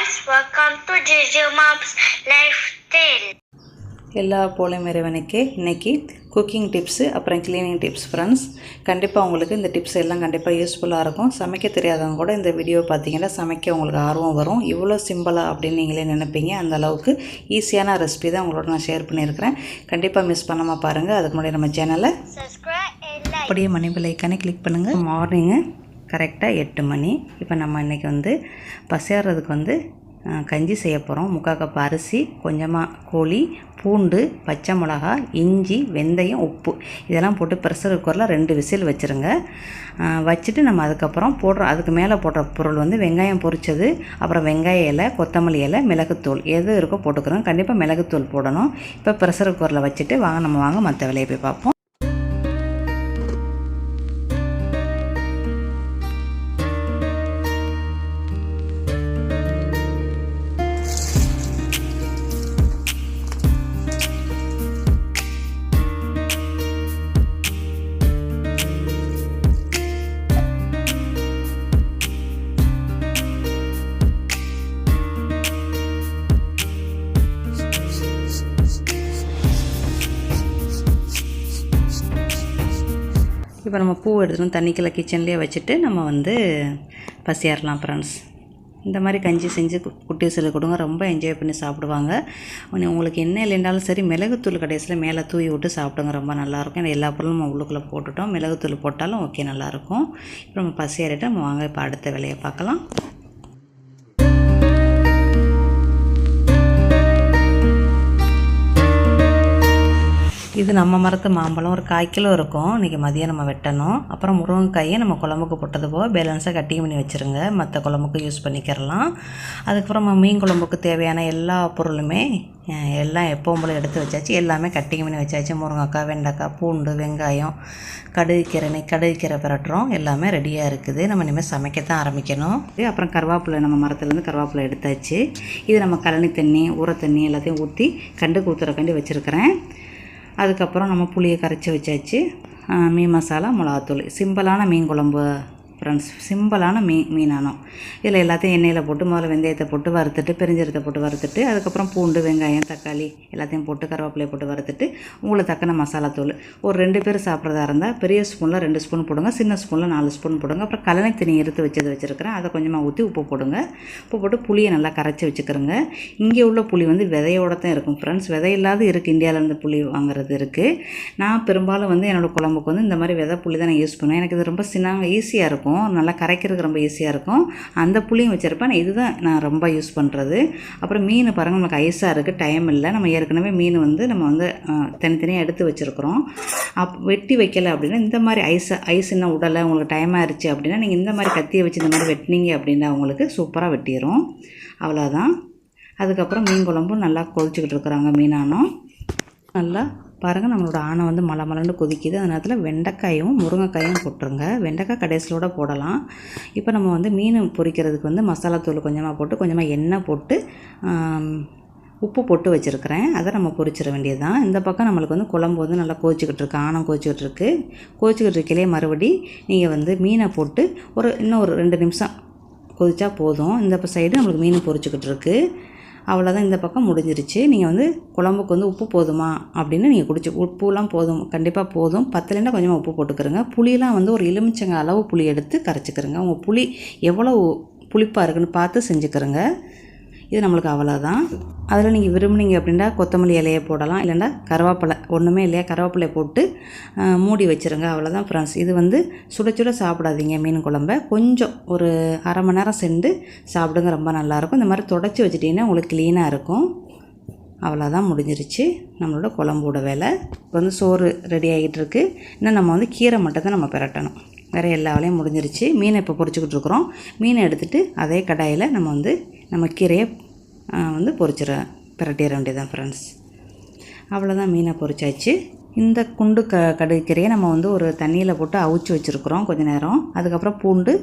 friends, welcome to JJ Mom's Lifestyle. எல்லா போலும் இறைவனுக்கே இன்றைக்கி குக்கிங் டிப்ஸு அப்புறம் க்ளீனிங் டிப்ஸ் ஃப்ரெண்ட்ஸ். கண்டிப்பாக உங்களுக்கு இந்த டிப்ஸ் எல்லாம் கண்டிப்பாக யூஸ்ஃபுல்லாக இருக்கும். சமைக்க தெரியாதவங்க கூட இந்த வீடியோ பார்த்தீங்கன்னா சமைக்க உங்களுக்கு ஆர்வம் வரும். இவ்வளோ சிம்பிளாக அப்படின்னு நீங்களே நினைப்பீங்க. அந்த அளவுக்கு ஈஸியான ரெசிபி தான் உங்களோட நான் ஷேர் பண்ணியிருக்கிறேன். கண்டிப்பாக மிஸ் பண்ணாமல் பாருங்கள். அதுக்கு முன்னாடி நம்ம சேனலை அப்படியே மணி பெல் ஐக்கானே கிளிக் பண்ணுங்கள். மார்னிங்கு கரெக்டாக 8 மணி. இப்போ நம்ம இன்றைக்கி பசியாடுறதுக்கு கஞ்சி செய்ய போகிறோம். 3/4 கப் அரிசி, கொஞ்சமாக கோழி, பூண்டு, பச்சை மிளகா, இஞ்சி, வெந்தயம், உப்பு இதெல்லாம் போட்டு ப்ரெஷர் குக்கரில் 2 விசில் வச்சுருங்க. வச்சுட்டு நம்ம அதுக்கப்புறம் அதுக்கு மேலே போடுற பொருள் வெங்காயம் பொரிச்சது, அப்புறம் வெங்காய இலை, கொத்தமல்லி இலை, மிளகுத்தூள் எது இருக்கோ போட்டுக்கிறோம். கண்டிப்பாக மிளகுத்தூள் போடணும். இப்போ ப்ரெஷர் குக்கரில் வச்சுட்டு வாங்க மற்ற வேலையை போய் பார்ப்போம். இப்போ நம்ம பூ எடுத்துகிட்டு தண்ணிக்குள்ள கிச்சன்லேயே வச்சுட்டு நம்ம பசியாரலாம் ஃப்ரெண்ட்ஸ். இந்த மாதிரி கஞ்சி செஞ்சு குட்டீஸுக்கு கொடுங்க, ரொம்ப என்ஜாய் பண்ணி சாப்பிடுவாங்க. உங்களுக்கு என்ன இல்லைனாலும் சரி மிளகுத்தூள் கடைசியில் மேலே தூவி விட்டு சாப்பிடுங்க, ரொம்ப நல்லாயிருக்கும். எல்லா பொருளும் நம்ம உள்ளுக்குள்ளே போட்டுட்டோம். மிளகுத்தூள் போட்டாலும் ஓகே, நல்லாயிருக்கும். இப்போ நம்ம பசியாரிட்டு நம்ம வாங்க இப்போ அடுத்த வேலையை பார்க்கலாம். இது நம்ம மரத்து மாம்பழம், ஒரு 1/4 கிலோ இருக்கும். இன்றைக்கி மதியம் நம்ம வெட்டணும். அப்புறம் முருங்கைக்காயை நம்ம குழம்புக்கு போட்டது போக பேலன்ஸாக கட்டிங் பண்ணி வச்சுருங்க, மற்ற குழம்புக்கு யூஸ் பண்ணிக்கிறலாம். அதுக்கப்புறம் நம்ம மீன் குழம்புக்கு தேவையான எல்லா பொருளுமே எல்லாம் எப்பவும் போல் எடுத்து வச்சாச்சு. எல்லாமே கட்டிங் பண்ணி வச்சாச்சு. முருங்கைக்காய், வெண்டைக்காய், பூண்டு, வெங்காயம், கடுகு கீரை பிரட்டுறோம். எல்லாமே ரெடியாக இருக்குது. நம்ம இனிமேல் சமைக்கத்தான் ஆரம்பிக்கணும். அப்புறம் கருவேப்பிலை, நம்ம மரத்துலேருந்து கருவேப்பிலை எடுத்தாச்சு. இது நம்ம கழனி தண்ணி, ஊற தண்ணி எல்லாத்தையும் ஊற்றி கண்டுக்கு ஊற்றுறக்காண்டி வச்சுருக்கிறேன். அதுக்கப்புறம் நம்ம புளியை கரைச்சி வச்சாச்சு. மீன் மசாலா, மிளகாத்தூள். சிம்பிளான மீன் குழம்பு ஃப்ரெண்ட்ஸ், சிம்பிளான மீனானோம். இதில் எல்லாத்தையும் எண்ணெயில் போட்டு முதல்ல வெந்தயத்தை போட்டு வறுத்துட்டு, பெருஞ்சீரகத்தை போட்டு வறுத்துட்டு, அதுக்கப்புறம் பூண்டு, வெங்காயம், தக்காளி எல்லாத்தையும் போட்டு கருவேப்பிலையை போட்டு வறுத்துட்டு, உங்களுக்கு தக்கன மசாலாத்தூள். ஒரு 2 பேர் சாப்பிட்றதா இருந்தால் பெரிய ஸ்பூனில் 2 ஸ்பூன் போடுங்க, சின்ன ஸ்பூனில் 4 ஸ்பூன் போடுங்க. அப்புறம் கழனி தண்ணி எடுத்து வச்சுருக்கிறேன், அதை கொஞ்சமாக ஊற்றி உப்பு போடுங்க. உப்பு போட்டு புளியை நல்லா கரைச்சி வச்சுக்கிறோங்க. இங்கே உள்ள புளி விதையோடு தான் இருக்கும் ஃப்ரெண்ட்ஸ். விதை இல்லாத இருக்குது, இந்தியாவிலேருந்து புளி வாங்குறது இருக்குது. நான் பெரும்பாலும் என்னோடய குழம்புக்கு இந்த மாதிரி விதை புளி தான் நான் யூஸ் பண்ணுவேன். எனக்கு இது ரொம்ப ஈஸியாக இருக்கும், நல்லா கரைக்கிறதுக்கு ரொம்ப ஈஸியாக இருக்கும். அந்த புளியும் வச்சுருப்பேன். இதுதான் நான் ரொம்ப யூஸ் பண்ணுறது. அப்புறம் மீன் பாருங்கள், நமக்கு ஐஸாக இருக்குது, டைம் இல்லை. நம்ம ஏற்கனவே மீன் நம்ம தனித்தனியாக எடுத்து வச்சுருக்குறோம். வெட்டி வைக்கலை அப்படின்னா இந்த மாதிரி ஐஸ் இன்னும் உடலை, உங்களுக்கு டைம் ஆயிடுச்சு அப்படின்னா நீங்கள் இந்த மாதிரி கத்தியை வச்சு இந்த மாதிரி வெட்டினீங்க அப்படின்னா உங்களுக்கு சூப்பராக வெட்டிடும். அவ்வளோதான். அதுக்கப்புறம் மீன் குழம்பும் நல்லா கொதிச்சுக்கிட்டு இருக்கிறாங்க. மீனானும் நல்லா பாருங்கள், நம்மளோட ஆணை மலமலன்னு கொதிக்குது. அந்த நேரத்தில் வெண்டைக்காயும் முருங்கைக்காயும் போட்டுருங்க. வெண்டைக்காய் கடைசியோட போடலாம். இப்போ நம்ம மீன் பொரிக்கிறதுக்கு மசாலாத்தூள் கொஞ்சமாக போட்டு, கொஞ்சமாக எண்ணெய் போட்டு, உப்பு போட்டு வச்சுருக்கிறேன். அதை நம்ம பொரிச்சிட வேண்டியது தான். இந்த பக்கம் நம்மளுக்கு குழம்பு நல்லா கொதிச்சுக்கிட்டு இருக்கு, ஆணம் கொதிச்சுக்கிட்டு இருக்கையிலே மறுபடி நீங்கள் மீனை போட்டு இன்னும் ஒரு 2 நிமிஷம் கொதிச்சா போதும். இந்த சைடு நம்மளுக்கு மீன் பொரிச்சுக்கிட்டு இருக்குது. அவ்வளோதான், இந்த பக்கம் முடிஞ்சிருச்சு. நீங்கள் குழம்புக்கு உப்பு போதுமா அப்படின்னு நீங்கள் உப்புலாம் போதும், கண்டிப்பாக போதும். பத்தலைன்னா கொஞ்சமாக உப்பு போட்டுக்கிறோங்க. புளியெலாம் ஒரு எலுமிச்சங்க அளவு புளி எடுத்து கரைச்சிக்கிறோங்க. உங்கள் புளி எவ்வளோ புளிப்பாக இருக்குன்னு பார்த்து செஞ்சுக்கிறோங்க. இது நம்மளுக்கு அவ்வளோதான். அதில் நீங்கள் விரும்புனீங்க அப்படின்னா கொத்தமல்லி இலையை போடலாம், இல்லைன்னா கருவேப்பிலை, ஒன்றுமே இல்லையா கருவேப்பிலையை போட்டு மூடி வச்சுருங்க. அவ்வளோதான் ஃப்ரெண்ட்ஸ். இது சுட சாப்பிடாதீங்க மீன் குழம்பை. கொஞ்சம் ஒரு 1/2 மணி நேரம் சென்று சாப்பிடுங்க, ரொம்ப நல்லாயிருக்கும். இந்த மாதிரி தொடச்சி வச்சுட்டிங்கன்னா உங்களுக்கு க்ளீனாக இருக்கும். அவ்வளோதான், முடிஞ்சிருச்சு நம்மளோட குழம்போட வேலை. இப்போ சோறு ரெடி ஆகிட்டு இருக்குது. இன்னும் நம்ம கீரை மட்டும் தான் நம்ம பிரட்டணும். வேறு எல்லா வேலையும் முடிஞ்சிருச்சு. மீனை இப்போ பொரிச்சுக்கிட்டு இருக்கிறோம். மீனை எடுத்துகிட்டு அதே கடாயில் நம்ம கீரையை பிரட்டிட வேண்டியதான் ஃப்ரெண்ட்ஸ். அவ்வளோதான், மீனை பொரிச்சாச்சு. இந்த குண்டு கடுகு கீரையை நம்ம ஒரு தண்ணியில் போட்டு அவிச்சு வச்சுருக்குறோம் கொஞ்சம் நேரம். அதுக்கப்புறம் பூண்டு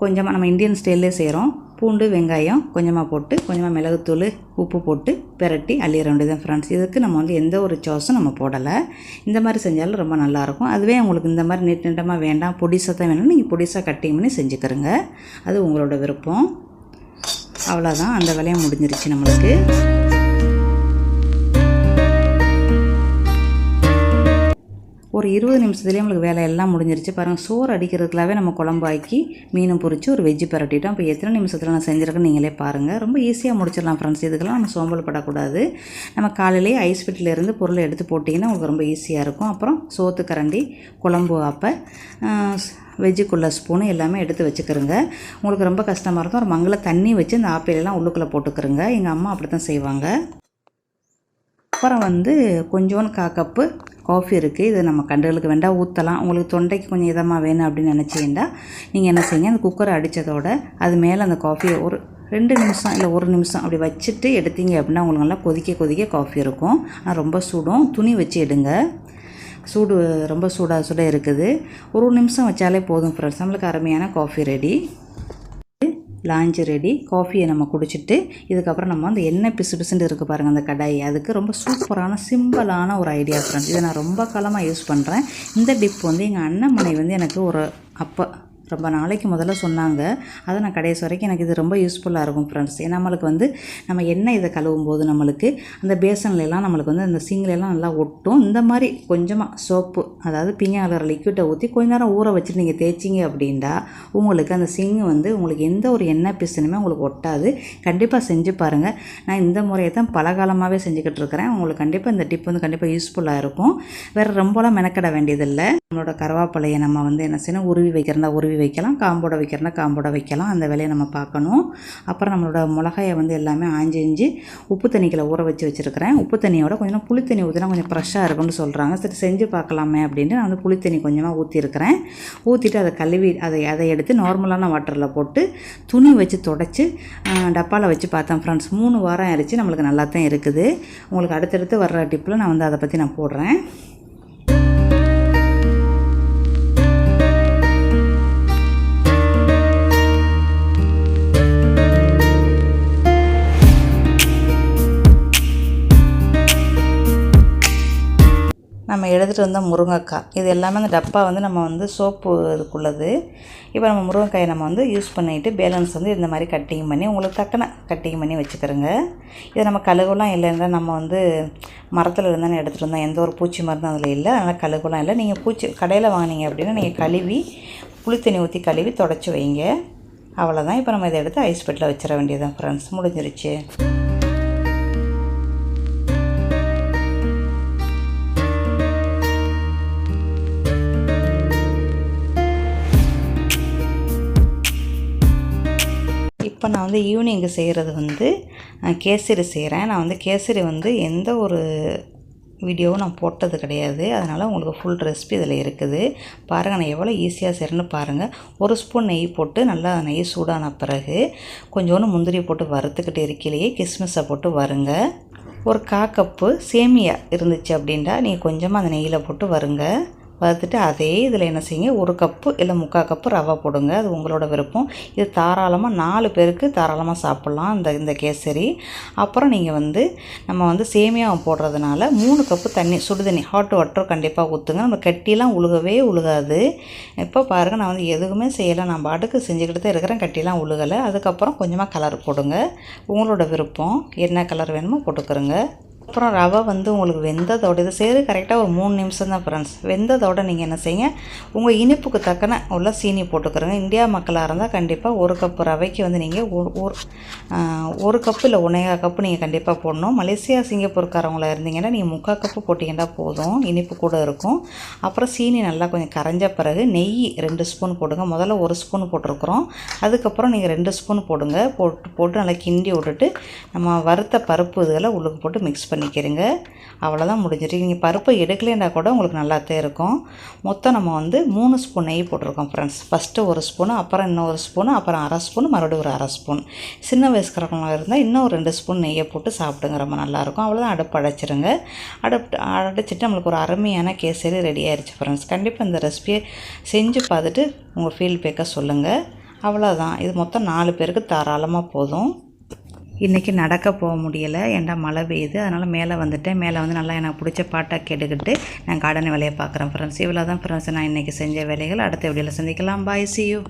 கொஞ்சமாக, நம்ம இந்தியன் ஸ்டைல்லே செய்கிறோம், பூண்டு, வெங்காயம் கொஞ்சமாக போட்டு, கொஞ்சமாக மிளகுத்தூள், உப்பு போட்டு பிரட்டி அள்ளிட வேண்டியதான் ஃப்ரெண்ட்ஸ். இதுக்கு நம்ம எந்த ஒரு சாஸும் நம்ம போடலை. இந்த மாதிரி செஞ்சாலும் ரொம்ப நல்லாயிருக்கும். அதுவே உங்களுக்கு இந்த மாதிரி நீட்டமாக வேண்டாம், பொடிசாக தான் வேணும்னா நீங்கள் பொடிசாக கட்டிங் பண்ணி செஞ்சுக்கிறங்க. அது உங்களோட விருப்பம். அவ்வளோதான், அந்த வேலையும் முடிஞ்சிருச்சு நம்மளுக்கு. ஒரு 20 நிமிஷத்துலேயே நம்மளுக்கு வேலையெல்லாம் முடிஞ்சிருச்சு பாருங்கள். சோறு அடிக்கிறதுக்காகவே நம்ம குழம்பு ஆக்கி மீனும் பொரிச்சு ஒரு வெஜ்ஜு பரட்டிட்டோம். இப்போ எத்தனை நிமிஷத்தில் நான் செஞ்சுருக்கேன்னு நீங்களே பாருங்கள். ரொம்ப ஈஸியாக முடிச்சிடலாம் ஃப்ரெண்ட்ஸ். இதுக்கெல்லாம் நம்ம சோம்பல் படக்கூடாது. நம்ம காலையிலேயே ஐஸ் பெட்டிலேருந்து பொருளை எடுத்து போட்டிங்கன்னா உங்களுக்கு ரொம்ப ஈஸியாக இருக்கும். அப்புறம் சோத்து கரண்டி, குழம்பு ஆப்பை, வெஜ்ஜுக்குள்ள ஸ்பூனு எல்லாமே எடுத்து வச்சுக்கிறோங்க. உங்களுக்கு ரொம்ப கஷ்டமாக இருக்கும், ஒரு மங்கள தண்ணி வச்சு இந்த ஆப்பையிலலாம் உள்ளுக்குள்ளே போட்டுக்கிறோங்க. எங்கள் அம்மா அப்படி தான் செய்வாங்க. அப்புறம் கொஞ்சோண்டு 1/4 கப்பு காஃபி இருக்குது. இது நம்ம கண்டுகளுக்கு வேண்டாம் ஊற்றலாம். உங்களுக்கு தொண்டைக்கு கொஞ்சம் இதமாக வேணும் அப்படின்னு நினச்சிங்கன்னா நீங்கள் என்ன செய்யுங்க, அந்த குக்கரை அடித்ததோட அது மேலே அந்த காஃபியை ஒரு 2 நிமிஷம் இல்லை 1 நிமிஷம் அப்படி வச்சுட்டு எடுத்தீங்க அப்படின்னா உங்களுக்கு நல்லா கொதிக்க காஃபி இருக்கும். ஆனால் ரொம்ப சூடும், துணி வச்சு எடுங்க. சூடு ரொம்ப சூடாக இருக்குது. ஒரு நிமிஷம் வச்சாலே போதும் ஃப்ரெண்ட்ஸ். நம்மளுக்கு அருமையான காஃபி ரெடி. Launch ready. காஃபியை நம்ம குடிச்சிட்டு இதுக்கப்புறம் நம்ம அந்த எண்ணெய் பிசுன்னு இருக்குது பாருங்கள் அந்த கடாய், அதுக்கு ரொம்ப சூப்பரான சிம்பிளான ஒரு ஐடியா ஃப்ரெண்ட்ஸ். இதை நான் ரொம்ப காலமாக யூஸ் பண்ணுறேன். இந்த டிப் எங்கள் அண்ணன்மனை எனக்கு ஒரு ரொம்ப நாளைக்கு முதல்ல சொன்னாங்க. அதை நான் கடைசி வரைக்கும் எனக்கு இது ரொம்ப யூஸ்ஃபுல்லாக இருக்கும் ஃப்ரெண்ட்ஸ். நம்மளுக்கு நம்ம எண்ணெய் இதை கழுவும் போது நம்மளுக்கு அந்த பேசன்லாம் நம்மளுக்கு அந்த சிங்கிலெல்லாம் நல்லா ஒட்டும். இந்த மாதிரி கொஞ்சமாக சோப்பு, அதாவது பிங்க கலர் லிக்விட்டை ஊற்றி கொஞ்ச நேரம் ஊற வச்சுட்டு நீங்கள் தேய்ச்சிங்க அப்படின்னா உங்களுக்கு அந்த சிங்கு உங்களுக்கு எந்த ஒரு எண்ணெய் பிசுனுமே உங்களுக்கு ஒட்டாது. கண்டிப்பாக செஞ்சு பாருங்கள். நான் இந்த முறையை தான் பல காலமாகவே செஞ்சுக்கிட்டு இருக்கிறேன். உங்களுக்கு கண்டிப்பாக இந்த டிப் கண்டிப்பாக யூஸ்ஃபுல்லாக இருக்கும். வேறு ரொம்பலாம் மெனக்கட வேண்டியதில்லை. நம்மளோட கருவேப்பிலையை நம்ம என்ன செய்யணும், உருவி வைக்கிறதா உருவி வைக்கலாம், காம்போட வைக்கிறதா காம்போட வைக்கலாம். அந்த வேலையை நம்ம பார்க்கணும். அப்புறம் நம்மளோட மிளகாயை எல்லாமே ஆஞ்சி உப்பு தண்ணிகளை ஊற வச்சுருக்கிறேன். உப்பு தண்ணியோட கொஞ்சம் புளி தண்ணி ஊற்றினா கொஞ்சம் ஃப்ரெஷ்ஷாக இருக்கும்னு சொல்கிறாங்க. சரி செஞ்சு பார்க்கலாமே அப்படின்ட்டு நான் புளி தண்ணி கொஞ்சமாக ஊற்றிருக்கிறேன். ஊற்றிட்டு அதை கழுவி அதை எடுத்து நார்மலான வாட்டரில் போட்டு துணி வச்சு தொடச்சி டப்பாவில் வச்சு பார்த்தேன் ஃப்ரெண்ட்ஸ். 3 வாரம் ஆயிடுச்சு. நம்மளுக்கு நல்லா தான் இருக்குது. உங்களுக்கு அடுத்தடுத்து வர்ற டிப்பில் நான் அதை பற்றி நான் போடுறேன். நம்ம எடுத்துகிட்டு வந்தால் முருங்கைக்காய், இது எல்லாமே அந்த டப்பா நம்ம சோப்பு இதுக்குள்ளது. இப்போ நம்ம முருங்கைக்காயை நம்ம யூஸ் பண்ணிவிட்டு பேலன்ஸ் இந்த மாதிரி கட்டிங் பண்ணி உங்களுக்கு தக்கன கட்டிங் பண்ணி வச்சுக்கிறோங்க. இதை நம்ம கழுகுலாம் இல்லைன்னா நம்ம மரத்தில் இருந்தாலும் எடுத்துகிட்டு வந்தால் எந்த ஒரு பூச்சி மருந்தும் அதில் இல்லை. அதனால் கழுகுலாம் இல்லை. நீங்கள் கடையில் வாங்கினீங்க அப்படின்னா நீங்கள் கழுவி புளித்தண்ணி ஊற்றி கழுவி தொடச்சி வைங்க. அவ்வளோதான். இப்போ நம்ம இதை எடுத்து ஐஸ் பெட்டில் வச்சிட வேண்டியதுதான் ஃப்ரெண்ட்ஸ். முடிஞ்சிருச்சு. இப்போ நான் ஈவினிங்கு செய்கிறது கேசரி செய்கிறேன். நான் கேசரி எந்த ஒரு வீடியோவும் நான் போட்டது கிடையாது. அதனால் உங்களுக்கு ஃபுல் ரெசிபி இதில் இருக்குது. பாருங்கள் நான் எவ்வளோ ஈஸியாக செய்கிறேன்னு பாருங்கள். 1 ஸ்பூன் நெய் போட்டு நல்லா நெய் சூடான பிறகு கொஞ்சோண்டு முந்திரி போட்டு வறுத்துக்கிட்டு இருக்கையிலேயே கிஸ்மிஸை போட்டு வருங்க. ஒரு 1/4 கப்பு சேமியா இருந்துச்சு அப்படின்டா நீங்கள் கொஞ்சமாக அந்த நெய்யில் போட்டு வருங்க. வறுத்துட்டு அதே இதில் என்ன செய்யுங்க, 1 கப்பு இல்லை 3/4 கப்பு ரவை போடுங்க. அது உங்களோட விருப்பம். இது தாராளமாக 4 பேருக்கு தாராளமாக சாப்பிட்லாம் இந்த கேசரி. அப்புறம் நீங்கள் நம்ம சேமியாவை போடுறதுனால 3 கப்பு தண்ணி, சுடு தண்ணி, ஹாட் வாட்டர் கண்டிப்பாக ஊற்றுங்க. நம்ம கட்டிலாம் உழுகவே உழுகாது. இப்போ பாருங்கள் நான் எதுவுமே செய்யலை, நான் பாட்டுக்கு செஞ்சுக்கிட்டு தான் இருக்கிறேன். கட்டிலாம் உழுகலை. அதுக்கப்புறம் கொஞ்சமாக கலர் போடுங்க. உங்களோட விருப்பம், என்ன கலர் வேணுமோ போட்டுக்கிறோங்க. அப்புறம் ரவை உங்களுக்கு வெந்ததோட இது செய்கிறது கரெக்டாக ஒரு 3 நிமிஷம் தான் ஃப்ரெண்ட்ஸ். வெந்ததோடு நீங்கள் என்ன செய்யுங்க, உங்கள் இனிப்புக்கு தக்கன உள்ள சீனி போட்டுக்கிறோங்க. இந்தியா மக்களாக இருந்தால் கண்டிப்பாக 1 கப்பு ரவைக்கு நீங்கள் 1 கப்பு இல்லை 1/4 கப்பு நீங்கள் கண்டிப்பாக போடணும். மலேசியா சிங்கப்பூர்காரவங்களாக இருந்தீங்கன்னா நீங்கள் 3/4 கப்பு போட்டிங்கன்னா போதும், இனிப்பு கூட இருக்கும். அப்புறம் சீனி நல்லா கொஞ்சம் கரைஞ்ச பிறகு நெய் 2 ஸ்பூன் போடுங்க. முதல்ல 1 ஸ்பூன் போட்டிருக்கிறோம். அதுக்கப்புறம் நீங்கள் 2 ஸ்பூன் போடுங்க. போட்டு நல்லா கிண்டி விட்டுட்டு நம்ம வறுத்த பருப்பு இதுகளை உள்ளுக்கு போட்டு மிக்ஸ் பண்ணிக்கிறங்க. அவ்வளோதான், முடிஞ்சிருக்கு. நீங்கள் பருப்பை எடுக்கலைன்னா கூட உங்களுக்கு நல்லாத்தே இருக்கும். மொத்தம் நம்ம 3 ஸ்பூன் நெய் போட்டிருக்கோம் ஃப்ரெண்ட்ஸ். ஃபஸ்ட்டு 1 ஸ்பூனு, அப்புறம் இன்னும் 1 ஸ்பூனு, அப்புறம் 1/2 ஸ்பூன், மறுபடியும் ஒரு 1/2 ஸ்பூன். சின்ன வயசுக்காரங்களாக இருந்தால் இன்னும் ஒரு 2 ஸ்பூன் நெய்யை போட்டு சாப்பிடுங்க, ரொம்ப நல்லாயிருக்கும். அவ்வளோதான், அடுப்பு அடைச்சிருங்க. அடைச்சிட்டு நம்மளுக்கு ஒரு அருமையான கேசரி ரெடி ஆயிடுச்சு ஃப்ரெண்ட்ஸ். கண்டிப்பாக இந்த ரெசிபியை செஞ்சு பார்த்துட்டு உங்கள் ஃபீட்பேக்கை சொல்லுங்கள். அவ்வளோதான், இது மொத்தம் 4 பேருக்கு தாராளமாக போதும். இன்றைக்கி நடக்க போக முடியலை, ஏன்டா மழை பெய்யுது. அதனால் மேலே வந்துட்டேன். மேலே நல்லா எனக்கு பிடிச்ச பாட்டாக கேட்டுக்கிட்டு நான் கார்டன் வேலையை பார்க்குறேன் ஃப்ரெண்ட்ஸ். இவ்வளோ தான் ஃப்ரெண்ட்ஸ் நான் இன்றைக்கி செஞ்ச வேலைகள். அடுத்த வீடியோவில் சந்திக்கலாம். பாய், see you.